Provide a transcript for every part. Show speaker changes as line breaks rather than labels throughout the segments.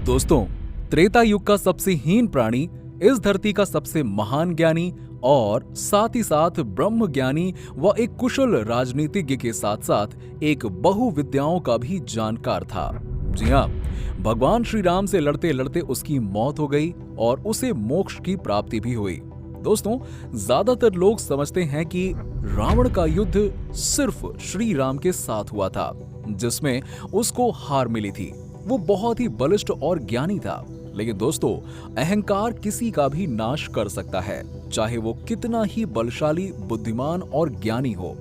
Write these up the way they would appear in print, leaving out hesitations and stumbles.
दोस्तों, त्रेता युग का सबसे हीन प्राणी, इस धरती का सबसे महान ज्ञानी और साथ ही साथ ब्रह्म ज्ञानी व एक कुशल राजनीतिज्ञ के साथ साथ एक बहुविद्याओं का भी जानकार था। जी हाँ, भगवान श्री राम से लड़ते लड़ते उसकी मौत हो गई और उसे मोक्ष की प्राप्ति भी हुई। दोस्तों, ज्यादातर लोग समझते हैं कि रावण का युद्ध सिर्फ श्री राम के साथ हुआ था, जिसमें उसको हार मिली थी। वो बहुत ही बलिष्ठ और ज्ञानी था, लेकिन दोस्तों, अहंकार किसी का भी नाश कर सकता है, चाहे वो कितना ही बलशाली, बुद्धिमान और ज्ञानी हो।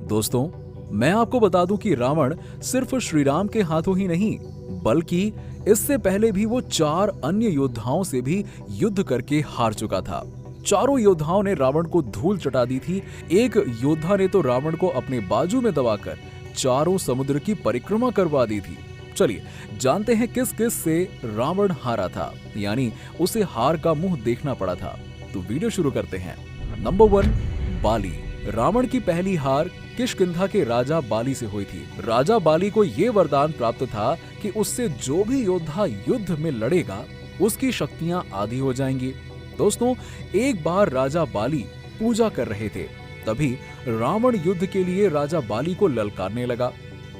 दोस्तों, मैं आपको बता दूं कि रावण सिर्फ श्री राम के हाथों ही नहीं, बल्कि इससे पहले भी वो 4 अन्य योद्धाओं से भी युद्ध करके हार चुका था। चारों योद्धाओं ने रावण को धूल चटा दी थी। एक योद्धा ने तो रावण को अपने बाजू में दबाकर चारों समुद्र की परिक्रमा करवा दी थी। चलिए जानते हैं किस किस से रावण हारा था, यानी उसे हार का मुंह देखना पड़ा था। तो वीडियो शुरू करते हैं। नंबर 1, बाली। रावण की पहली हार किष्किंधा के राजा बाली से हुई थी। राजा बाली को यह वरदान प्राप्त था कि उससे जो भी योद्धा युद्ध में लड़ेगा, उसकी शक्तियां आधी हो जाएंगी। दोस्तों, एक बार राजा बाली पूजा कर रहे थे, तभी रावण युद्ध के लिए राजा बाली को ललकारने लगा।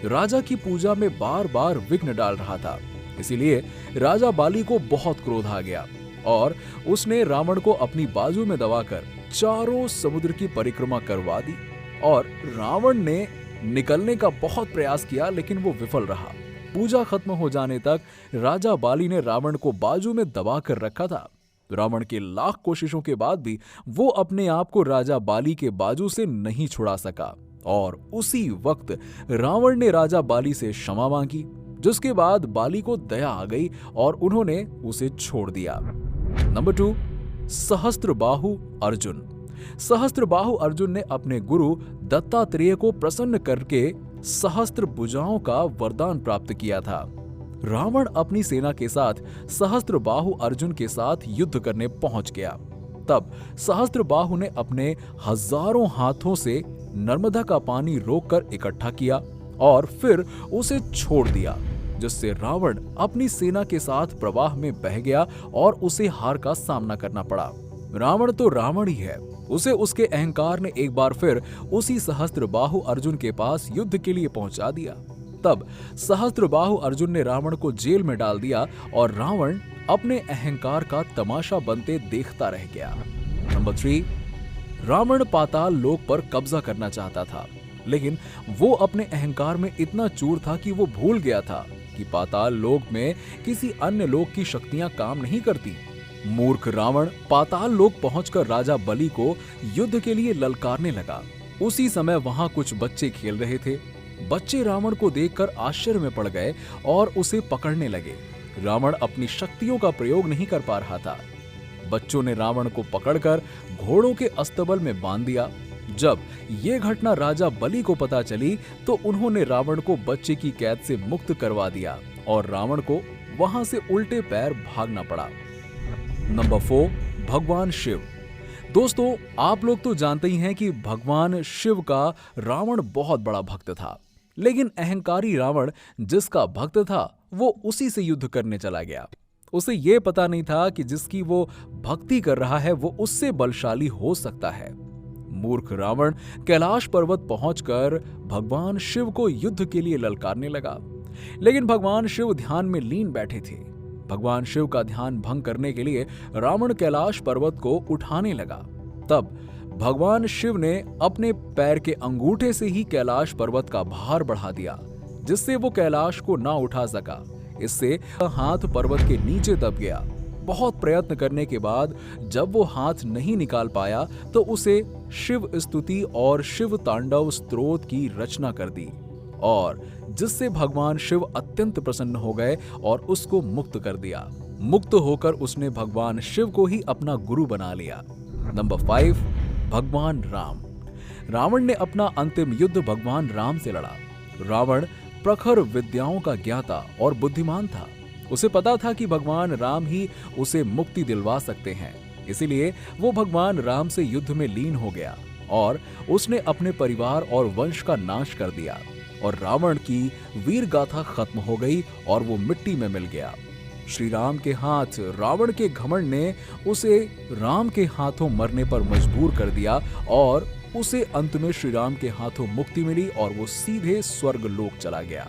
राजा की पूजा में बार बार विघ्न डाल रहा था, इसीलिए राजा बाली को बहुत क्रोध आ गया और उसने रावण को अपनी बाजू में दबाकर चारों समुद्र की परिक्रमा करवा दी। और रावण ने निकलने का बहुत प्रयास किया, लेकिन वो विफल रहा। पूजा खत्म हो जाने तक राजा बाली ने रावण को बाजू में दबा कर रखा था। रावण के लाख कोशिशों के बाद भी वो अपने आप को राजा बाली के बाजू से नहीं छुड़ा सका और उसी वक्त रावण ने राजा बाली से क्षमा मांगी, जिसके बाद बाली को दया आ गई और उन्होंने उसे छोड़ दिया। नंबर 2, सहस्त्रबाहु अर्जुन। सहस्त्रबाहु अर्जुन ने अपने गुरु दत्तात्रेय को प्रसन्न करके सहस्त्र भुजाओं का वरदान प्राप्त किया था। रावण अपनी सेना के साथ सहस्त्रबाहु अर्जुन के साथ युद्ध करने पहुंच गया। तब सहस्त्रबाहु ने अपने हजारों हाथों से नर्मदा का पानी रोककर इकट्ठा किया और फिर उसे छोड़ दिया, जिससे रावण अपनी सेना के साथ प्रवाह में बह गया और उसे हार का सामना करना पड़ा। रावण तो रावण ही है, उसे उसके अहंकार ने एक बार फिर उसी सहस्त्रबाहु अर्जुन के पास युद्ध के लिए पहुंचा दिया। तब सहस्त्रबाहु अर्जुन ने रावण को जेल में डाल दिया और रावण अपने अहंकार का तमाशा बनते देखता रह गया। नंबर 3, रावण पाताल लोक पर कब्जा करना चाहता था, लेकिन वो अपने अहंकार में इतना चूर था कि वो भूल गया था कि पाताल लोक में किसी अन्य लोक की शक्तियां काम नहीं करती। मूर्ख रावण पाताल लोक पहुंचकर राजा बलि को युद्ध के लिए ललकारने लगा। उसी समय वहां कुछ बच्चे खेल रहे थे। बच्चे रावण को देखकर आश्चर्य में पड़ गए और उसे पकड़ने लगे। रावण अपनी शक्तियों का प्रयोग नहीं कर पा रहा था। बच्चों ने रावण को पकड़कर घोड़ों के अस्तबल में बांध दिया। जब यह घटना राजा बलि को पता चली, तो उन्होंने रावण को बच्चे की कैद से मुक्त करवा दिया और रावण को वहां से उल्टे पैर भागना पड़ा। नंबर 4, भगवान शिव। दोस्तों, आप लोग तो जानते ही हैं कि भगवान शिव का रावण बहुत बड़ा भक्त था, लेकिन अहंकारी रावण जिसका भक्त था, वो उसी से युद्ध करने चला गया। उसे यह पता नहीं था कि जिसकी वो भक्ति कर रहा है वो उससे बलशाली हो सकता है। मूर्ख रावण कैलाश पर्वत पहुंचकर भगवान शिव को युद्ध के लिए ललकारने लगा, लेकिन भगवान शिव ध्यान में लीन बैठे थे। भगवान शिव का ध्यान भंग करने के लिए रावण कैलाश पर्वत को उठाने लगा। तब भगवान शिव ने अपने पैर के अंगूठे से ही कैलाश पर्वत का भार बढ़ा दिया, जिससे वो कैलाश को ना उठा सका। इससे हाथ पर्वत के नीचे दब गया। बहुत प्रयत्न करने के बाद जब वो हाथ नहीं निकाल पाया, तो उसे शिव स्तुति और शिव तांडव स्तोत्र की रचना कर दी, और जिससे भगवान शिव अत्यंत प्रसन्न हो गए और उसको मुक्त कर दिया। मुक्त होकर उसने भगवान शिव को ही अपना गुरु बना लिया। नंबर 5, भगवान राम। रावण ने अपना अंतिम युद्ध भगवान राम से लड़ा। रावण प्रखर विद्याओं का ज्ञाता और बुद्धिमान था। उसे पता था कि भगवान राम ही उसे मुक्ति दिलवा सकते हैं, इसीलिए वो भगवान राम से युद्ध में लीन हो गया और उसने अपने परिवार और वंश का नाश कर दिया और रावण की वीर गाथा खत्म हो गई और वो मिट्टी में मिल गया। श्री राम के हाथ रावण के घमंड ने उसे राम के हाथों मरने पर मजबूर कर दिया और उसे अंत में श्री राम के हाथों मुक्ति मिली और वो सीधे स्वर्ग लोक चला गया।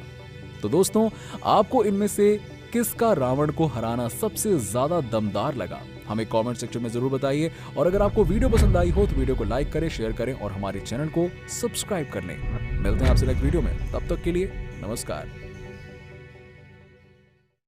तो दोस्तों, आपको इनमें से किसका रावण को हराना सबसे ज्यादा दमदार लगा, हमें कमेंट सेक्शन में जरूर बताइए। और अगर आपको वीडियो पसंद आई हो तो वीडियो को लाइक करें, शेयर करें और हमारे चैनल को सब्सक्राइब कर लें। मिलते हैं आपसे नेक्स्ट वीडियो में, तब तक के लिए नमस्कार।